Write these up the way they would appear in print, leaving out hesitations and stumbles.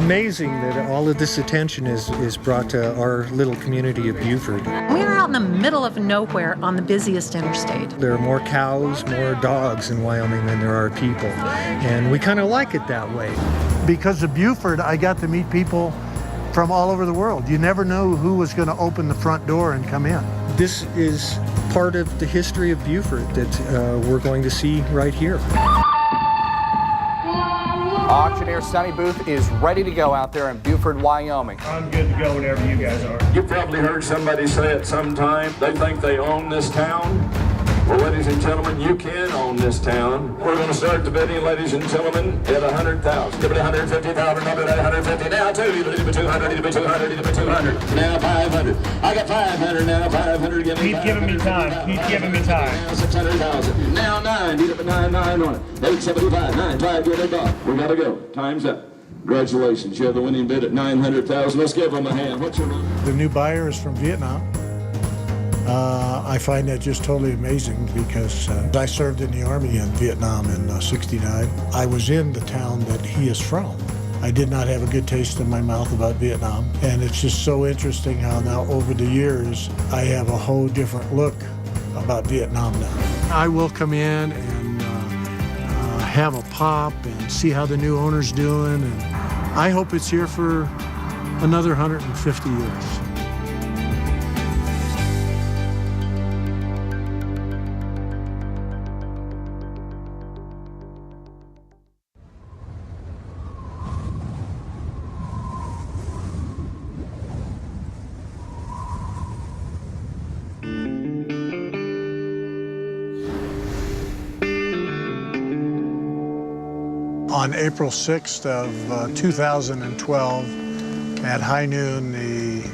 amazing that all of this attention is brought to our little community of Buford. We are out in the middle of nowhere on the busiest interstate. There are more cows, more dogs in Wyoming than there are people, and we kind of like it that way. Because of Buford, I got to meet people from all over the world. You never know who was going to open the front door and come in. This is part of the history of Buford that we're going to see right here. Auctioneer Sonny Booth is ready to go out there in Buford, Wyoming. I'm good to go whenever you guys are. You've probably heard somebody say at some time they think they own this town. Well, ladies and gentlemen, you can own this town. We're going to start the bidding, ladies and gentlemen, at $100,000. Give it $150,000, I'll bid $150,000 now, too. It'll be $200, it'll be $200, it'll be $200. Now $500. I got $500 now, $500. Give me Keep giving me time. Keep giving me time. Now $600,000. Now $9. Get up at $9 on it. $875. $9. Get it up. We got to go. Time's up. Congratulations. You have the winning bid at $900,000. Let's give them a hand. What's your name? The new buyer is from Vietnam. I find that just totally amazing because I served in the Army in Vietnam in '69. I was in the town that he is from. I did not have a good taste in my mouth about Vietnam, and it's just so interesting how now over the years I have a whole different look about Vietnam now. I will come in and have a pop and see how the new owner's doing, and I hope it's here for another 150 years. On April 6th of 2012, at high noon, the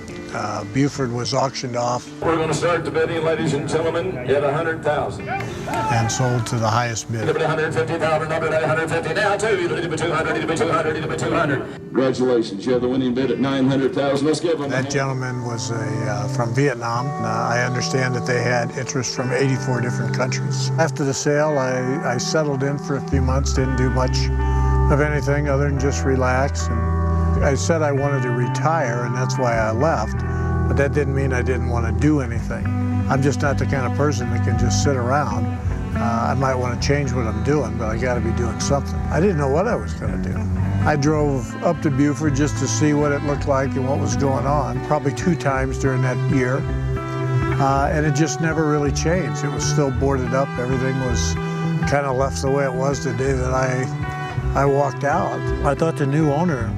Buford was auctioned off. We're going to start the bidding, ladies and gentlemen, at $100,000. And sold to the highest bidder. Give it $150,000, I'll bid $150,000 now, too. It'll be $200, it'll be $200, it'll be $200. Congratulations, you have the winning bid at $900,000. Let's give them. That gentleman was from Vietnam. I understand that they had interest from 84 different countries. After the sale, I settled in for a few months, didn't do much of anything other than just relax. And I said I wanted to retire, and that's why I left. But that didn't mean I didn't want to do anything. I'm just not the kind of person that can just sit around. I might want to change what I'm doing, but I got to be doing something. I didn't know what I was going to do. I drove up to Buford just to see what it looked like and what was going on, probably 2 times during that year. And it just never really changed. It was still boarded up. Everything was kind of left the way it was the day that I walked out. I thought the new owner,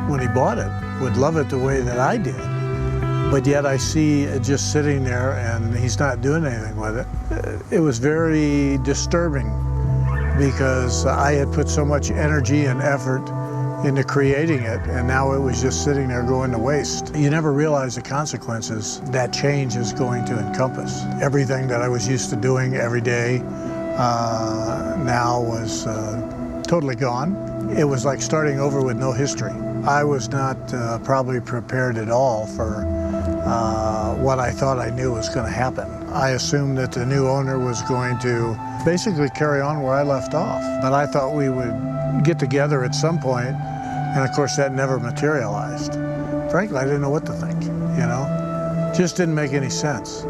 when he bought it, would love it the way that I did. But yet I see it just sitting there and he's not doing anything with it. It was very disturbing because I had put so much energy and effort into creating it, and now it was just sitting there going to waste. You never realize the consequences that change is going to encompass. Everything that I was used to doing every day now was totally gone. It was like starting over with no history. I was not probably prepared at all for what I thought I knew was going to happen. I assumed that the new owner was going to basically carry on where I left off, but I thought we would get together at some point, and of course that never materialized. Frankly, I didn't know what to think, you know? Just didn't make any sense.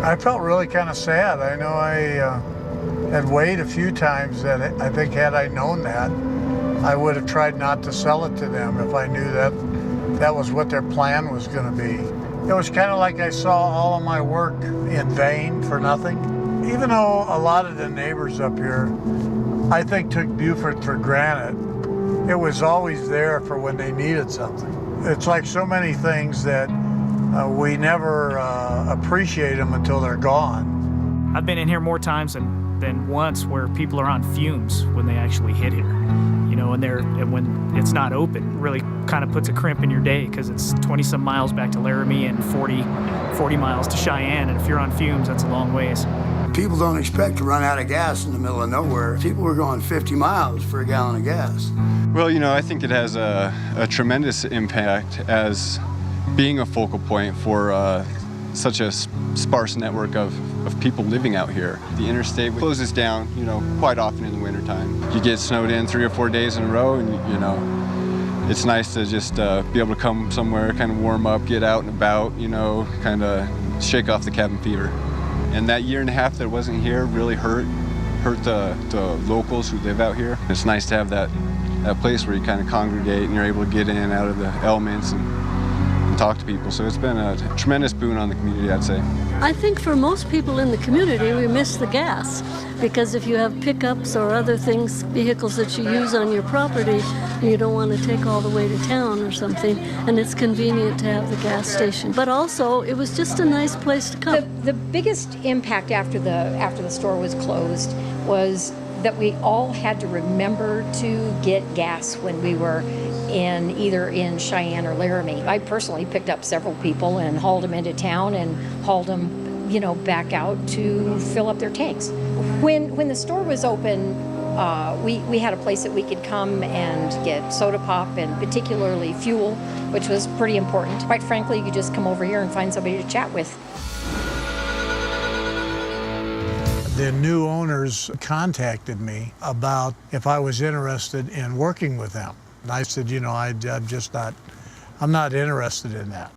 I felt really kind of sad. I know I had weighed a few times that I think had I known that, I would have tried not to sell it to them if I knew that that was what their plan was going to be. It was kind of like I saw all of my work in vain for nothing. Even though a lot of the neighbors up here, I think, took Buford for granted, it was always there for when they needed something. It's like so many things that we never appreciate them until they're gone. I've been in here more times than once where people are on fumes when they actually hit here. You know, and when it's not open, really kind of puts a crimp in your day because it's 20-some miles back to Laramie and 40 miles to Cheyenne, and if you're on fumes, that's a long ways. People don't expect to run out of gas in the middle of nowhere. People were going 50 miles for a gallon of gas. Well, you know, I think it has a tremendous impact as being a focal point for such a sparse network of people living out here. The interstate closes down, you know, quite often in the wintertime. You get snowed in 3 or 4 days in a row, and you know, it's nice to just be able to come somewhere, kind of warm up, get out and about, you know, kind of shake off the cabin fever. And that year and a half that wasn't here really hurt the locals who live out here. It's nice to have that place where you kind of congregate and you're able to get in and out of the elements and talk to people. So it's been a tremendous boon on the community, I'd say. I think for most people in the community, we miss the gas, because if you have pickups or other things, vehicles that you use on your property, you don't want to take all the way to town or something, and it's convenient to have the gas station. But also, it was just a nice place to come. The biggest impact after the store was closed was that we all had to remember to get gas when we were either in Cheyenne or Laramie. I personally picked up several people and hauled them into town and hauled them, you know, back out to fill up their tanks. When the store was open, we had a place that we could come and get soda pop and particularly fuel, which was pretty important. Quite frankly, you could just come over here and find somebody to chat with. The new owners contacted me about if I was interested in working with them. And I said, you know, I'm not interested in that.